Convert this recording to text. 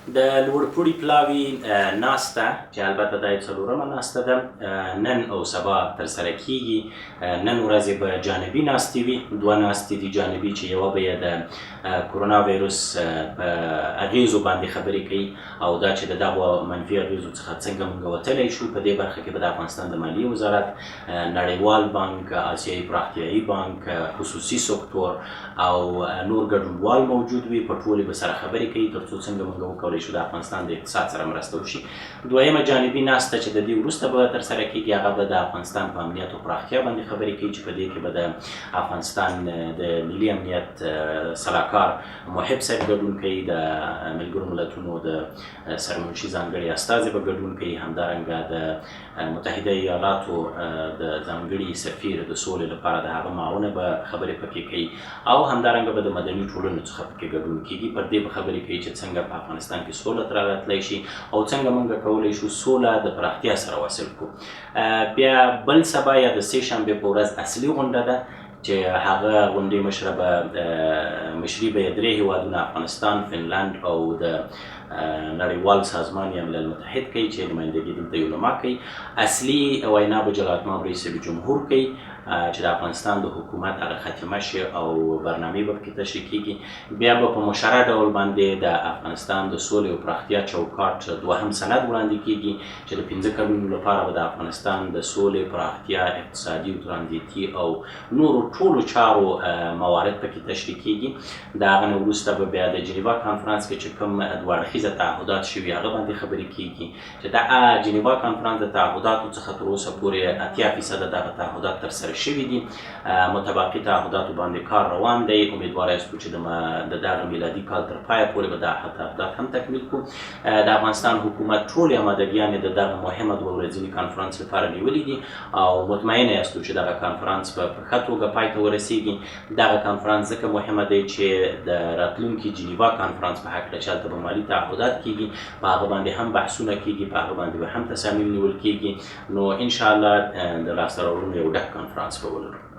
د لوړپوړي پلاوي ناسته چې البته دا یې څلورمه ناسته ده نن او سبا ترسره کیږي. نن ورځې به جانبي ناستې وي، دوه ناستې دي جانبي چې یوه به یې د کرونا ویروس په اغیزو باندې خبرې کوي او دا چې د دغو منفي اغیزو څخه څنګه موږ وتلی شو. په دې برخه کې به د افغانستان د مالیې وزارت، نړیوال بانک، آسیایي پراختیایي بانک، خصوصي سکتور او نور ګډونوال موجود وي. په ټولو به سره خبرې کوي تر څو څنګه موږ وکولی شو د افغانستان د اقتصاد سره مرسته وشي. دویمه جانبي ناسته چې د دې وروسته به ترسره کیږي هغه به د افغانستان په امنیت او پراختیا باندې خبرې کوي چې په دې کې به د افغانستان د ملي امنیت سلاکار محب صاحب ګډون کوي، د ملګرو ملتونو د سرمنشي ځانګړي استازي به ګډون کوي، همدارنګه د متحده ایالاتو د ځانګړي سفیر د سولې لپاره د هغه معاونه به خبرې پکې کوي او همدارنګه به د مدني ټولنو څخه پکې ګډون کیږي. پر دې به خبرې کوي چې څنګه په افغانستان کې سوله تر راتلی شي او څنګه موږ کولی شو سوله د پراختیا سره وصل کړو. بیا بل سبا یا د سې شنبې په ورځ اصلي غونډه ده چې هغه غونډې مشري به یې درې هیوادونه افغانستان، فنلند او د نړیوال سازمان یا ملل متحد کوي چې نمایندګي دلته یونما کوي. اصلي وینا به جلالتمآب رئیس جمهور کوي چې د افغانستان د حکومت هغه ختمه شي او برنامې به پکې تشریح کیږي. بیا به په مشره ډول باندې د افغانستان د سولې او پراختیا چوکاټ دوهم سند وړاندې کیږي چې د 15 کلونو لپاره به د افغانستان د سولې، پراختیا، اقتصادي او ترانزیتي او نورو ټولو چارو موارد پکې تشریح کیږي. د هغه نه وروسته به بیا د جنیوا کانفرانس کې چې کوم دوه اړخیزه تعهدات شوي هغه باندې خبرې کیږي چې د جنیوا کانفرانس د تعهداتو څخه تر اوسه پورې 80% دغه تعهدات ترسره شوي دي. متباقي تعهداتو باندې کار روان دی. امیدواره یاستو چې د دغه میلادي کال تر پایه پورې به دا تعهدات هم تکمیل کړو. د افغانستان حکومت ټولې امادګیانې د دغه مهمه دوه ورځني کانفرانس لپاره نیولې دي او مطمئنه یاستو چې دغه کانفرانس په ښه توګه پای ته ورسیږي. دغه کانفرانس ځکه مهمه دی چې د راتلونکي جنیوا کانفرانس په هکله چې هلته به مالي تعهدات کیږي، په هغه باندې هم بحثونه کیږي، په هغه باندې به هم تصامیم نیول کیږي. نو انشاءالله د لاسته راوړنو یو ډک کانفرانس به ولرو.